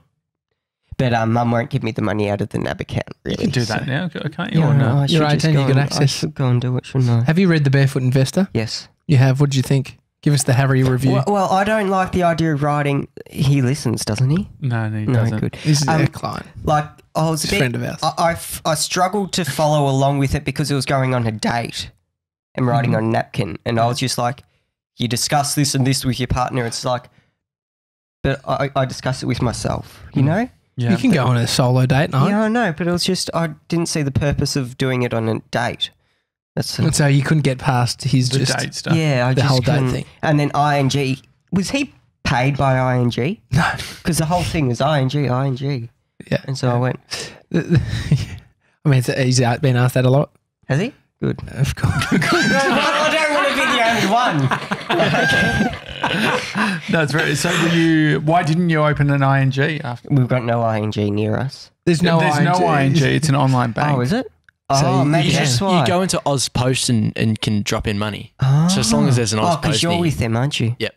But Mum won't give me the money out of the NAB account, really. You can do that now, can't you? Yeah, or no? you're 18, you got access. I should go and do it, shouldn't I? Have you read The Barefoot Investor? Yes. You have. What did you think? Give us the Harry review. Well, I don't like the idea of writing. He listens, doesn't he? No, he doesn't. Good. This is our client. Like, I was a friend of ours. I struggled to follow along with it because it was going on a date and writing on a napkin. And I was just like, you discuss this and this with your partner. It's like, but I discuss it with myself, you know? Yeah. You can go on a solo date night. Yeah, I know, but it was just, I didn't see the purpose of doing it on a date. And so you couldn't get past his the date stuff. Yeah, the whole date thing. And then ING, was he paid by ING? No. Because the whole thing was ING. Yeah. And so I went. I mean, he's been asked that a lot. Has he? Good. Of course. I don't want to be the only one. No, it's very. So why didn't you open an ING after? We've got no ING near us. There's no ING. It's an online bank. Oh, is it? So maybe that's why. You go into Oz Post and can drop in money. So as long as there's an Oz Post. because you're with them, aren't you? Yep.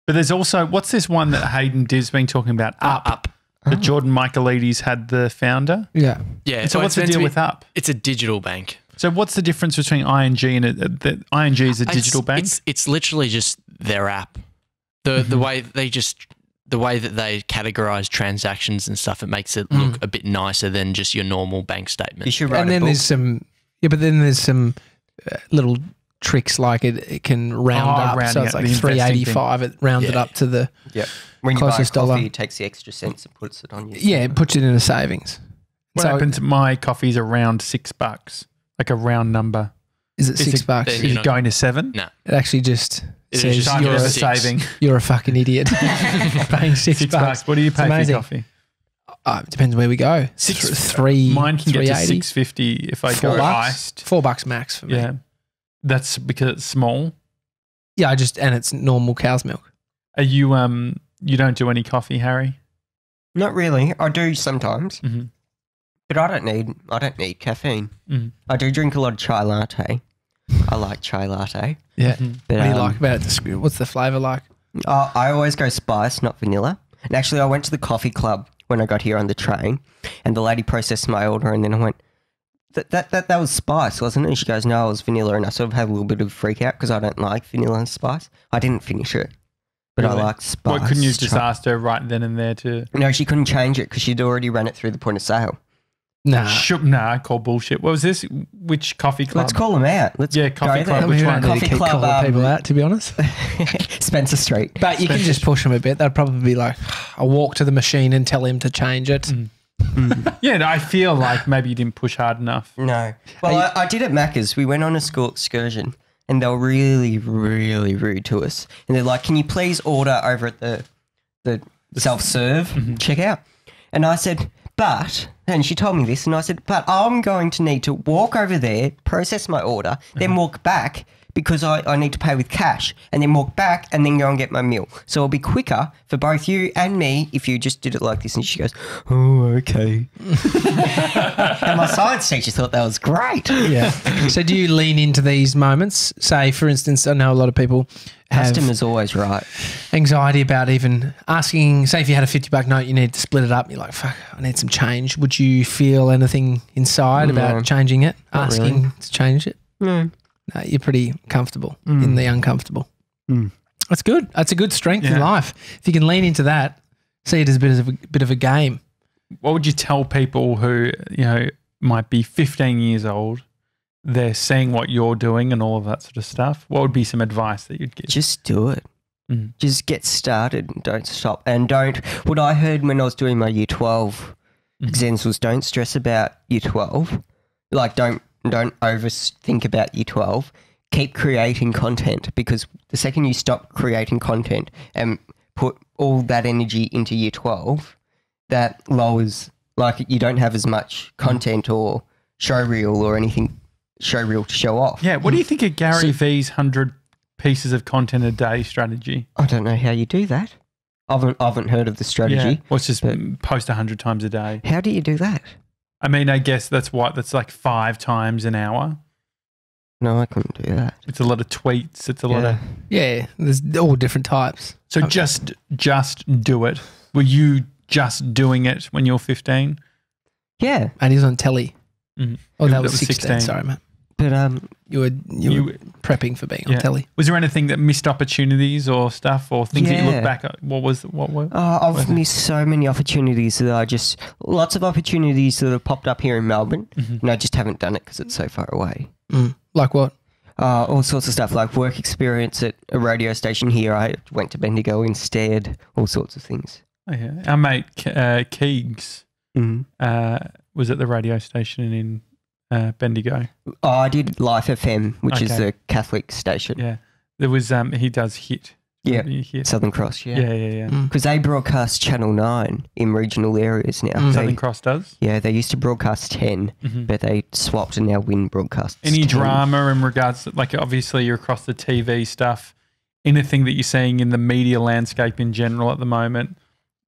But there's also, what's this one that Hayden Div's been talking about? Up. That Jordan Michaelides had the founder. Yeah. Yeah. And so what's the deal with Up? It's a digital bank. So what's the difference between ING and that ING is a digital bank? It's literally just their app. The way that they categorize transactions and stuff, it makes it look a bit nicer than just your normal bank statement. You should write and then there's some little tricks like it can round up. So it's like 385. It rounded up to the when you closest buy a coffee, dollar. it takes the extra cents and puts it on you. Yeah, it puts it in a savings. What happens to my coffee's around $6, like a round number. Is it $6? Is it going to 7? No. It actually just says Time you're for a saving. You're a fucking idiot. Paying $6. What do you pay for your coffee? It depends where we go. Three. Mine can get to $6.80 $6.50 if I go iced. $4 max for me. Yeah, that's because it's small. Yeah, and it's normal cow's milk. Are you you don't do any coffee, Harry? Not really. I do sometimes, Mm-hmm. but I don't need caffeine. Mm. I do drink a lot of chai latte. I like chai latte. Yeah. But, what do you like about it? What's the flavour like? I always go spice, not vanilla. And actually, I went to the coffee club when I got here on the train, and the lady processed my order, and then I went, that was spice, wasn't it? And she goes, no, it was vanilla, and I sort of had a little bit of a freak out because I don't like vanilla and spice. I didn't finish it, but Really? I like spice. What, couldn't you just asked her right then and there to? No, she couldn't change it because she'd already run it through the point of sale. Nah. I call bullshit. What was this? Which coffee club? Let's call them out. Coffee go club. there. Which We one? don't need to Coffee keep club, calling people out, to be honest. Spencer Street. But you can just push them a bit. They'd probably be like, I'll walk to the machine and tell him to change it. Yeah, no, I feel like maybe you didn't push hard enough. No. Well, I did at Macca's. We went on a school excursion and they were really, really rude to us. And they're like, can you please order over at the self-serve checkout? And I said, and she told me this, and I said, but I'm going to need to walk over there, process my order, then walk back because I need to pay with cash, and then walk back and then go and get my meal. So it'll be quicker for both you and me if you just did it like this. And she goes, oh, okay. And my science teacher thought that was great. Yeah. So do you lean into these moments? Say, for instance, I know a lot of people have Customer's always right. anxiety about even asking, say if you had a $50 note, you need to split it up. You're like, fuck, I need some change. Would you feel anything inside about changing it, asking really. to change it? No. No, you're pretty comfortable in the uncomfortable. That's good. That's a good strength in life. If you can lean into that, see it as a bit of a game. What would you tell people who, might be 15 years old they're seeing what you're doing and all of that sort of stuff, what would be some advice that you'd give? Just do it. Mm. Just get started and don't stop. And don't, what I heard when I was doing my year 12 exams was don't stress about year 12. Like don't overthink about year 12. Keep creating content, because the second you stop creating content and put all that energy into year 12, that lowers, like you don't have as much content or show reel or anything show reel to show off. Yeah. What do you think of Gary V's 100 pieces of content a day strategy? I don't know how you do that. I haven't heard of the strategy. Yeah. Well, it's just post 100 times a day. How do you do that? I mean, I guess that's like 5 times an hour. No, I couldn't do that. It's a lot of tweets. It's a lot of. Yeah, there's all different types. So just do it. Were you just doing it when you were 15? Yeah. And he's on telly. Mm-hmm. Oh, that was 16. Sorry, mate. But you were prepping for being on telly. Was there anything that missed opportunities or stuff or things that you look back at? What were? I've missed so many opportunities that lots of opportunities that have popped up here in Melbourne, and I just haven't done it because it's so far away. Mm. Like what? All sorts of stuff, like work experience at a radio station here. I went to Bendigo instead, all sorts of things. Oh, yeah. Our mate Keegs was at the radio station in Bendigo. Oh, I did Life FM, which is the Catholic station. Yeah. There was, he does Hit. Yeah, Hit. Southern Cross, Yeah. Because they broadcast Channel 9 in regional areas now. Southern Cross does? Yeah, they used to broadcast 10, but they swapped and now Win broadcasts Any 10. drama in regards to, like, obviously you're across the TV stuff, anything that you're seeing in the media landscape in general at the moment?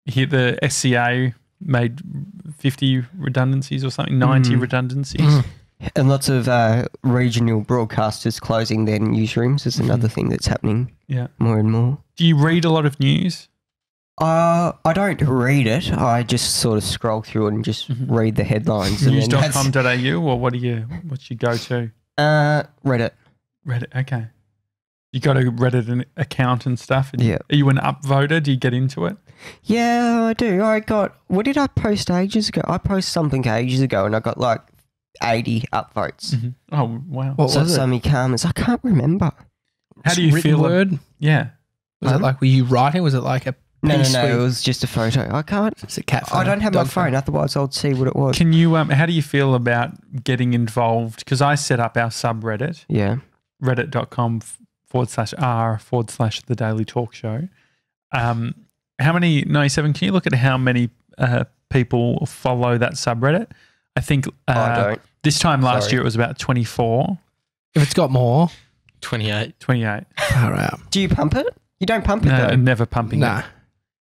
Here, the SCA made 50 redundancies or something, 90 redundancies. And lots of regional broadcasters closing their newsrooms is another thing that's happening more and more. Do you read a lot of news? I don't read it. I just sort of scroll through it and just read the headlines. News.com.au or what's your go-to? Reddit. Reddit, okay. You got a Reddit account and stuff? And Yeah. Are you an upvoter? Do you get into it? Yeah, I do. What did I post ages ago? I posted something ages ago and I got like 80 upvotes. Oh, wow. What was it? So many comments. I can't remember. How do you Written feel? word? Yeah. Was it like, were you writing? Was it like a No, piece? it was just a photo. I can't. It's a cat photo. I don't have my Dog phone, photo. otherwise I'd see what it was. Can you, how do you feel about getting involved? Because I set up our subreddit, Yeah. reddit.com/r/The Daily Talk Show. How many, 97, can you look at how many people follow that subreddit? I think I don't. this time last Sorry. year it was about 24, If it's got more, 28. 28. all right. Do you pump it? You don't pump it No, though. never pumping Nah. it.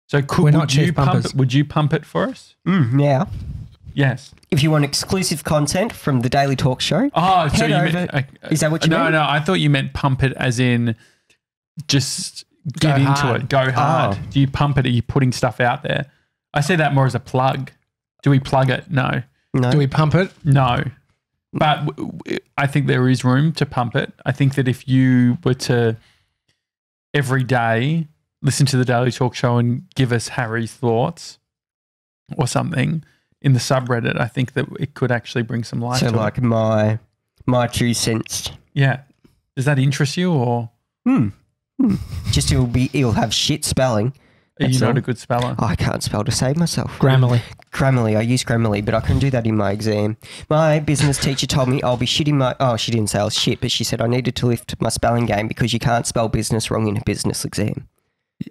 So We're not would you chief pump pumpers. it? Would you pump it for us? Now, Yes. if you want exclusive content from the Daily Talk Show, Oh, so head you over. meant, Is that what you mean? No, I thought you meant pump it as in just get Go into hard. it, go hard. Oh. Do you pump it? Are you putting stuff out there? I see that more as a plug. Do we plug it? No. No. Do we pump it? No. But I think there is room to pump it. I think that if you were to every day listen to the Daily Talk Show and give us Harry's thoughts or something in the subreddit, I think that it could actually bring some life So to like it. my 2 cents. Yeah. Does that interest you or Just he'll have shit spelling. are you That's not all. a good speller? I can't spell to save myself. Grammarly. Grammarly. I use Grammarly, but I couldn't do that in my exam. My business teacher told me I'll be shitting my... Oh, she didn't say I was shit, but she said I needed to lift my spelling game because you can't spell business wrong in a business exam.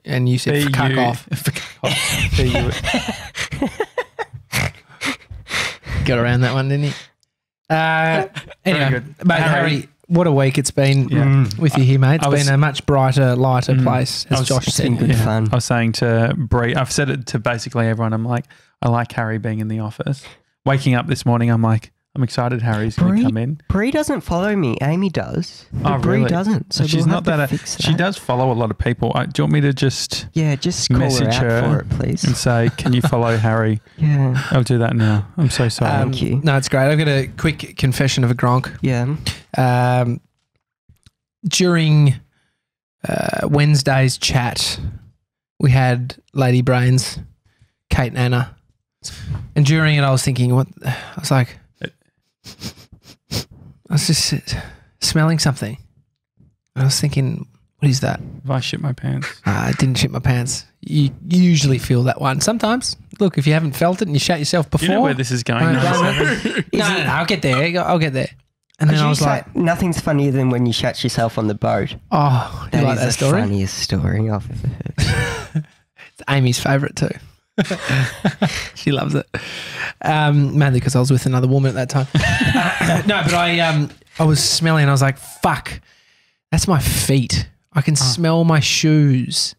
And you said cuck off. Got around that one, didn't you? Anyway, good. but Harry, what a week it's been with you here, mate. It's been a much brighter, lighter place, as Josh It's been said. good fun. I was saying to Bree, I've said it to basically everyone, I'm like, I like Harry being in the office. Waking up this morning, I'm like, I'm excited Harry's going to come in. Bree doesn't follow me. Amy does. But Oh, Bree really? doesn't. So she's we'll not have that, to fix she that. does follow a lot of people. Do you want me to just Yeah, just call message her out her for it, please. and say, can you follow Harry? Yeah. I'll do that now. I'm so sorry. Thank you. No, it's great. I've got a quick confession of a Gronk. Yeah. During Wednesday's chat, we had Lady Brains, Kate and Anna. And during it, I was thinking, I was like, was just smelling something. I was thinking, what is that? If I shit my pants. I didn't shit my pants. You usually feel that one. Sometimes, look, if you haven't felt it and you shat yourself before. You know where this is going. No, I'll get there. I'll get there. And then I was like, nothing's funnier than when you shat yourself on the boat. oh, you That like is that the story? funniest story I've ever heard. It's Amy's favourite too. She loves it. Mainly because I was with another woman at that time. No, but I was smelling and I was like, fuck, that's my feet. I can smell my shoes.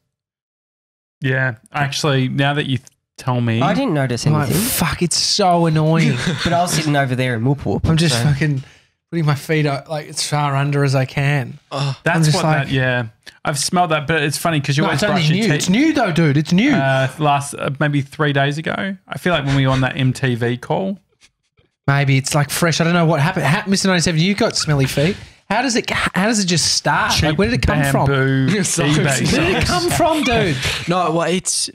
Yeah. Actually, now that you tell me. I didn't notice I'm like, anything, fuck, it's so annoying. but I was sitting over there in whoop whoop. I'm just so- fucking putting my feet up like as far under as I can. That's just what like- that, yeah. I've smelled that, but it's funny because you No, always it's only brush your new. teeth. It's new though, dude. It's new. Last maybe 3 days ago. I feel like when we were on that MTV call. Maybe it's like fresh. I don't know what happened. Mr. 97, you got smelly feet. How does it just start? Like, where did it come from? Bamboo, eBay Where did it come from, dude? No, well, it's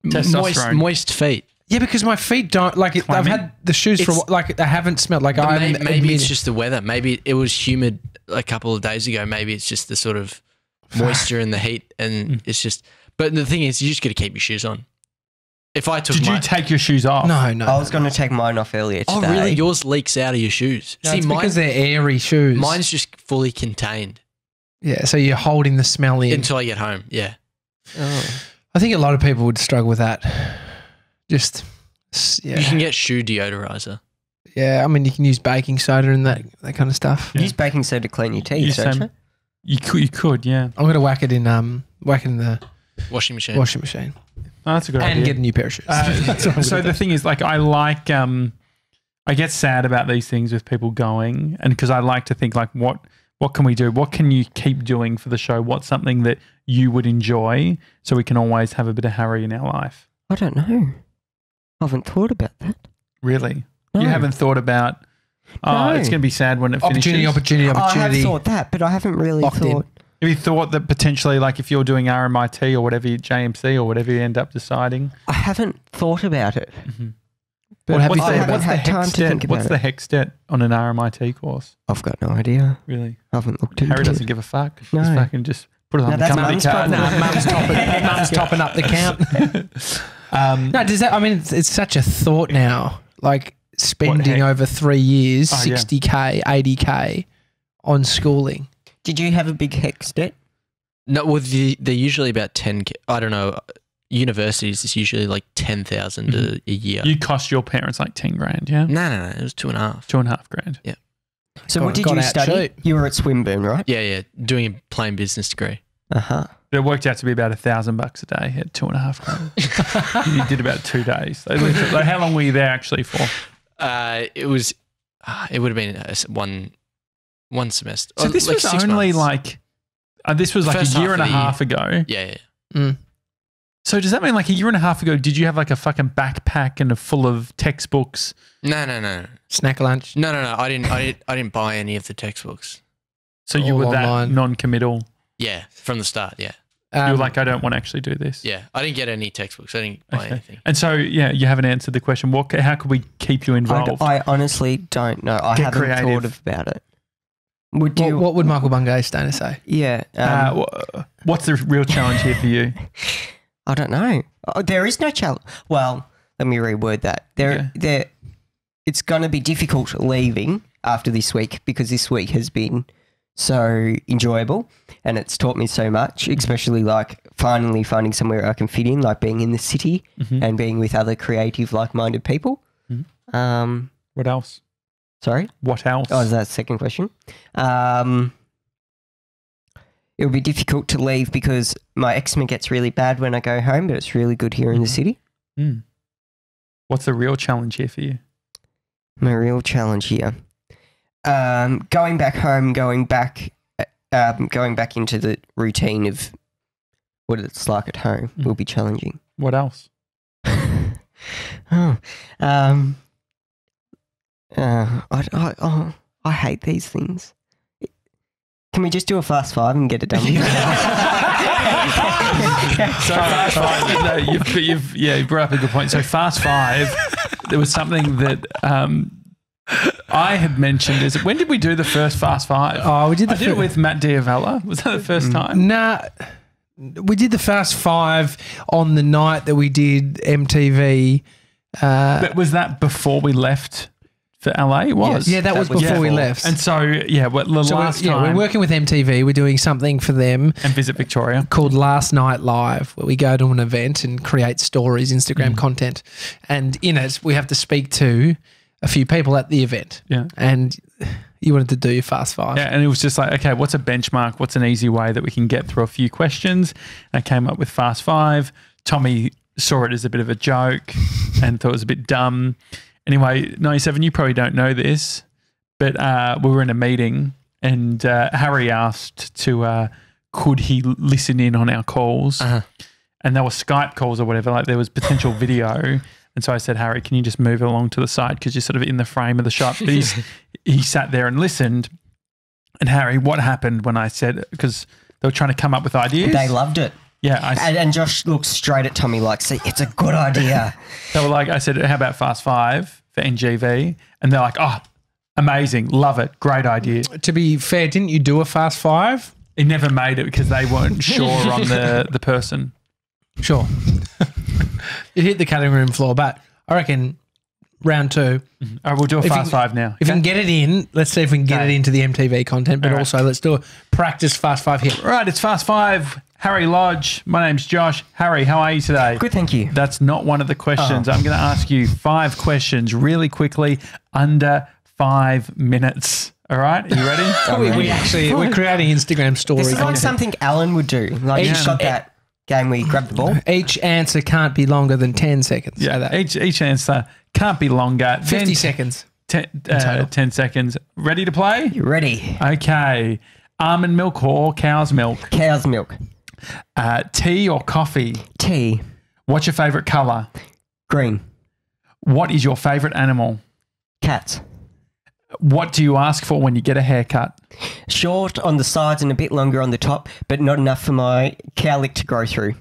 Testosterone. moist feet. Yeah, because my feet don't like it. I've Clammy? had the shoes for a while, like they haven't smelled like I haven't Maybe admitted- it's just the weather. Maybe it was humid a couple of days ago. Maybe it's just the sort of moisture and the heat, and it's just. But the thing is, you just got to keep your shoes on. If I took Did you take your shoes off? No. I was going to take mine off earlier today. Oh, really? Yours leaks out of your shoes. No, it's because they're airy shoes. Mine's just fully contained Yeah, so you're holding the smell in. until I get home. Yeah. I think a lot of people would struggle with that. Just yeah, You can get shoe deodorizer. yeah. I mean, you can use baking soda and that kind of stuff. You use baking soda to clean your teeth, You don't said- you? You could, yeah. I'm gonna whack it in the Washing machine. washing machine Oh, that's a good and idea. get a new pair of shoes. That's what I'm So gonna the do. thing is, like, I like, I get sad about these things with people going, and because I like to think, like, what can we do? What can you keep doing for the show? What's something that you would enjoy so we can always have a bit of Harry in our life? I don't know. I haven't thought about that. Really? No. You haven't thought about, No. it's going to be sad when it finishes? opportunity. I have thought that, but I haven't really Locked in. thought. Have you thought that potentially, like, if you're doing RMIT or whatever, JMC or whatever you end up deciding? I haven't thought about it. What have you what's thought the, about? what's the Had time hex to debt? think about What's it. the hex debt on an RMIT course? I've got no idea. Really? I haven't looked into Harry it. doesn't give a fuck. No. Just fucking just put it on No, the that's company Mum's card. problem. Nah, mum's topping up the count. No, does that? I mean, it's such a thought now. Like spending heck? over 3 years, Oh, yeah. 60K, 80K on schooling. Did you have a big hex debt? No, well, they're usually about 10. I don't know. Universities is usually like 10,000 a year. You cost your parents like 10 grand, yeah? No. It was 2.5. 2.5 grand. So Got- what did got you out study? cheap. You were at Swinburne, right? Yeah. Doing a plain business degree. Uh-huh. But it worked out to be about $1,000 a day at 2.5 grand. You did about 2 days. Like, how long were you there actually for? It was. It would have been one semester. So this like was 6 only months. like, this was like First a year half and a of the half ago. Yeah. So does that mean like a year and a half ago, did you have like a fucking backpack and full of textbooks? No. Snack lunch. No. I didn't buy any of the textbooks. So you All were that online. non-committal. Yeah, from the start. Yeah. You were like, I don't want to actually do this. Yeah. I didn't get any textbooks. I didn't buy anything. And so, yeah, you haven't answered the question. How could we keep you involved? I honestly don't know. I Get haven't creative. thought about it. Would you? What would Michael Bungay Stoner say? Yeah. What's the real challenge here for you? I don't know. Oh, there is no challenge. Well, let me reword that. It's going to be difficult leaving after this week because this week has been so enjoyable and it's taught me so much, especially like finally finding somewhere I can fit in, like being in the city and being with other creative, like-minded people. What else? Sorry? What else? Oh, is that the second question? It would be difficult to leave because my eczema gets really bad when I go home, but it's really good here in the city. What's the real challenge here for you? My real challenge here. Going back home, going back into the routine of what it's like at home will be challenging. What else? I hate these things. Can we just do a fast five and get it done with? So fast five. No, you brought up a good point. So fast five, there was something that I had mentioned is when did we do the first Fast Five? Oh, we did the I did it with Matt Diavella. Was that the first time? Nah, we did the Fast Five on the night that we did MTV. But was that before we left for LA? It was. Yeah, that was before we left. And so, yeah, last time. we're working with MTV. We're doing something for them and Visit Victoria. called Last Night Live, where we go to an event and create stories, Instagram content. And in it, we have to speak to a few people at the event. Yeah. And you wanted to do your Fast Five. Yeah, and it was just like, okay, what's a benchmark? What's an easy way that we can get through a few questions? And I came up with Fast Five. Tommy saw it as a bit of a joke and thought it was a bit dumb. Anyway, 97, you probably don't know this, but we were in a meeting and Harry asked to, could he listen in on our calls? And there were Skype calls or whatever, like there was potential video. And so I said, Harry, can you just move it along to the side because you're sort of in the frame of the shot? But he sat there and listened. And Harry, what happened when I said, because they were trying to come up with ideas. They loved it. Yeah. And Josh looked straight at Tommy like, see, it's a good idea. They were like, I said, how about Fast Five for NGV? And they're like, oh, amazing. Love it. Great idea. To be fair, didn't you do a Fast Five? He never made it because they weren't sure on the person. Sure. It hit the cutting room floor, but I reckon round two. All right, we'll do a Fast Five now. If we can get it in, let's see if we can get it into the MTV content, but also let's do a practice Fast Five hit. Right, it's Fast Five. Harry Lodge. My name's Josh. Harry, how are you today? Good, thank you. That's not one of the questions. I'm going to ask you 5 questions really quickly, under 5 minutes. All right, are you ready? We're creating Instagram stories. This is like something Alan would do. Like he's got that game where you grab the ball. Each answer can't be longer than 10 seconds. Yeah, Say that. each answer can't be longer. 50 seconds. 10 seconds. Ready to play? You ready? Okay. Almond milk or cow's milk? Cow's milk. Tea or coffee? Tea. What's your favourite colour? Green. What is your favourite animal? Cats. What do you ask for when you get a haircut? Short on the sides and a bit longer on the top, but not enough for my cowlick to grow through.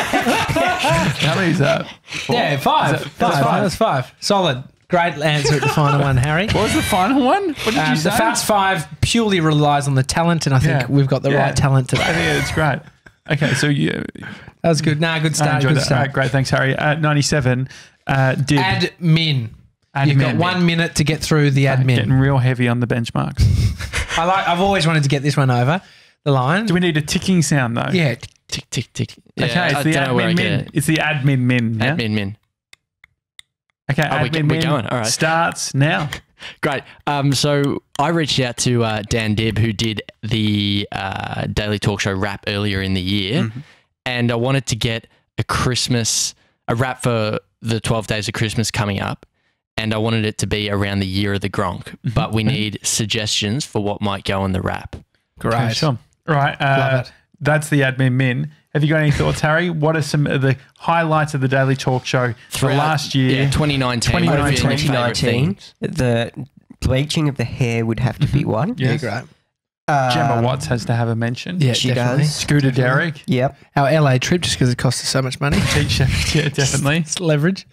How many is that? 4? Yeah, 5. That's 5. Solid. Great answer at the final one, Harry. What was the final one? What did you say? The Fast Five purely relies on the talent, and I think we've got the right talent today. I think it's great. Okay, so you... That was good. Good start. Good start. All right, great. Thanks, Harry. 97. Admin. You've got 1 minute to get through the admin. Getting real heavy on the benchmarks. I've always wanted to get this one over the line. Do we need a ticking sound though? Yeah. Tick, tick, tick. Okay, Yeah, it's the admin min. It's the admin min. Yeah? Admin min. Okay, admin min going. All right. Starts now. Great. So I reached out to Dan Dibb, who did the Daily Talk Show rap earlier in the year, and I wanted to get a rap for the 12 days of Christmas coming up, and I wanted it to be around the year of the Gronk, but we need suggestions for what might go in the rap. Great. Okay, sure. All right. Love it. That's the admin min. Have you got any thoughts, Harry? What are some of the highlights of the Daily Talk Show for last year? Yeah, 2019. 2019. The bleaching of the hair would have to be one. Yes. Yeah, great. Gemma Watts has to have a mention. Yeah, She definitely. does. Scooter Derrick. Yep. Our LA trip, just because it cost us so much money. Teacher. Yeah, definitely. It's leverage.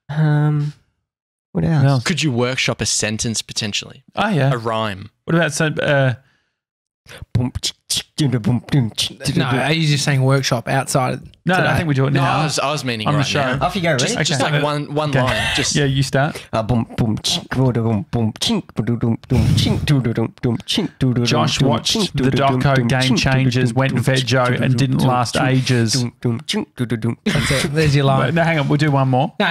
What else? Could you workshop a sentence potentially? Oh, yeah. A rhyme. What about some... No, are you just saying workshop outside? No, today? I think we do it No, now. I was meaning On the right show. now. Off you go, ready? Just Okay. like one Okay. line. Just Yeah, you start. Josh watched the doco Game Changers, went vejo and didn't last ages. That's it. There's your line. No, hang on. We'll do one more. No.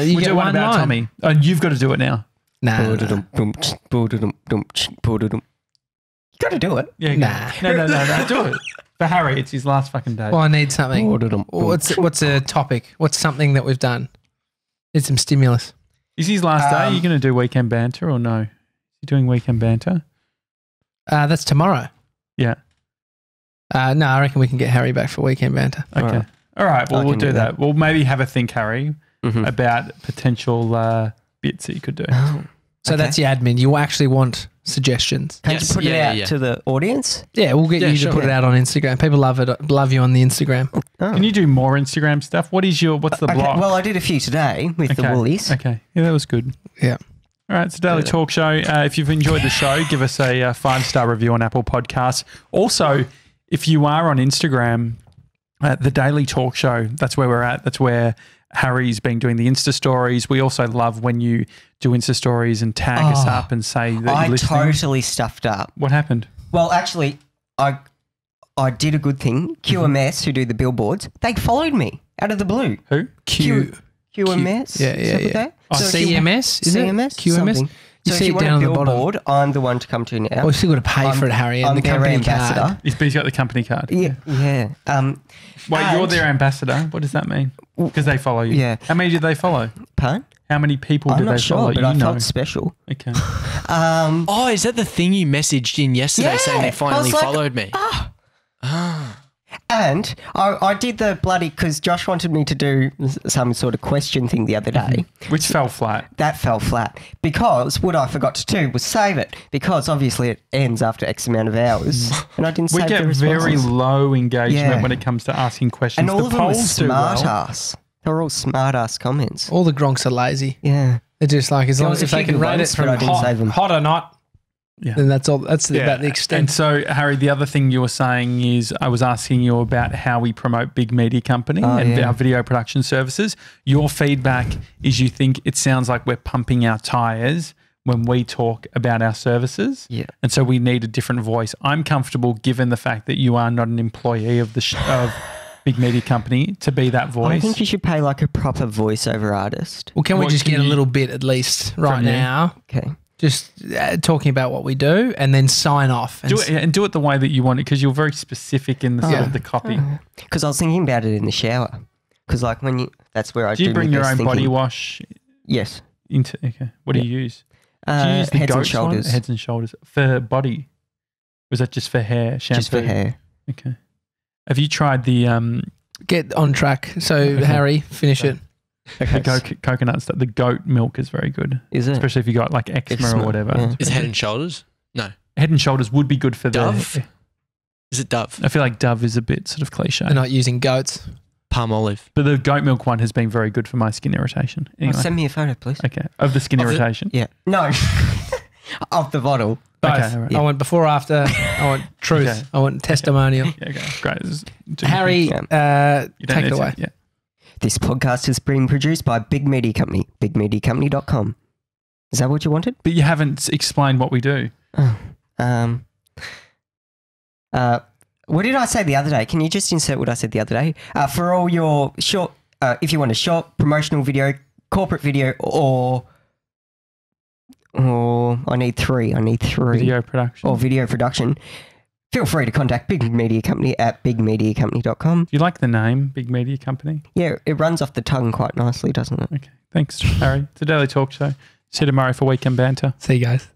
You We'll get do one about line. Tommy. Oh, you've got to do it now. No. You got to do it. Yeah. Nah. No. Do it. For Harry, it's his last fucking day. Well, I need something. What's a topic? What's something that we've done? Need some stimulus. Is his last day? Are you going to do weekend banter or no? Is he doing weekend banter? That's tomorrow. Yeah. No, I reckon we can get Harry back for weekend banter. Okay. All right. Well, I we'll can do do that. that. We'll maybe have a think, Harry, about potential bits that you could do. So that's your admin. You actually want suggestions. Can Yes. you put it Yeah, out yeah. to the audience? Yeah, we'll get you sure. to put it out on Instagram. People love it. Love you on the Instagram. Oh. Can you do more Instagram stuff? What's the Okay, block? well, I did a few today with the Woolies. Okay. Yeah, that was good. Yeah. All right, it's a Daily Talk Show. If you've enjoyed the show, give us a 5-star review on Apple Podcasts. Also, if you are on Instagram, the Daily Talk Show, that's where we're at. That's where Harry's been doing the Insta stories. We also love when you do Insta stories and tag us up and say that you're listening. I totally stuffed up. What happened? Well, actually, I did a good thing. QMS, who do the billboards, they followed me out of the blue. Who? QMS? Yeah. So CMS? Is CMS? it? QMS? Something. You So see if you it want down a on the bottom. billboard, I'm the one to come to now. Well, you still got to pay for it, Harry, and I'm the their company ambassador. card. He's got the company card. Yeah. Wait, you're their ambassador? What does that mean? Because they follow you. Yeah. How many do they follow? Pardon? How many people I'm do not they sure, follow? but I felt special. Okay. Oh, is that the thing you messaged in yesterday saying they I finally was like, followed me? And I did the bloody, because Josh wanted me to do some sort of question thing the other day. Which fell flat. That fell flat. Because what I forgot to do was save it. Because obviously it ends after X amount of hours. And I didn't We save the get responses. very low engagement Yeah. when it comes to asking questions. And all the of them were polls do well. smart ass. They were all smart ass comments. All the Gronks are lazy. Yeah. They're just like, as There long was as a if they few can good rate ones, it but I from didn't save them. hot or not, Yeah. then that's all. That's about the extent. And so, Harry, the other thing you were saying is I was asking you about how we promote Big Media Company and our video production services. Your feedback is you think it sounds like we're pumping our tyres when we talk about our services. Yeah. And so we need a different voice. I'm comfortable, given the fact that you are not an employee of of Big Media Company, to be that voice. I think you should pay like a proper voiceover artist. Well, can we What just can get a you- little bit at least right From you? now? Okay. Just talking about what we do and then sign off. And do it the way that you want it, because you're very specific in the sort of the copy. Because I was thinking about it in the shower. Because like when you, that's where I Do you bring my your best own thinking. body wash Yes. into? Okay, what do you use? Do you use the Heads and goat's one? shoulders. Heads and shoulders for body. Was that just for hair? Shampoo? Just for hair. Okay. Have you tried the get on track. So, Harry, finish it. coconut stuff? The goat milk is very good, Is it? especially if you got like eczema Eczema, or whatever. yeah. Is Head and Shoulders? No. Head and Shoulders would be good for Dove? the. Is it Dove? I feel like Dove is a bit sort of cliche, They're not using goats. Palm olive. but the goat milk one has been very good for my skin irritation. Anyway, Send me a photo, please. okay, of the skin Of the- irritation. Yeah. No. Of the bottle. Both. Okay, all right. I want before, after. I want truth. Okay. I want testimonial. Yeah, okay, great. This is- Harry, You don't take need it to- away. Yeah. This podcast is being produced by Big Media Company. BigMediaCompany.com. Is that what you wanted? But you haven't explained what we do. What did I say the other day? Can you just insert what I said the other day? For all your short, if you want a short promotional video, corporate video, or I need three. Video production. Or video production. Feel free to contact Big Media Company at BigMediaCompany.com. Do you like the name, Big Media Company? Yeah, it runs off the tongue quite nicely, doesn't it? Okay. Thanks, Harry. It's a Daily Talk Show. See you tomorrow for Weekend Banter. See you guys.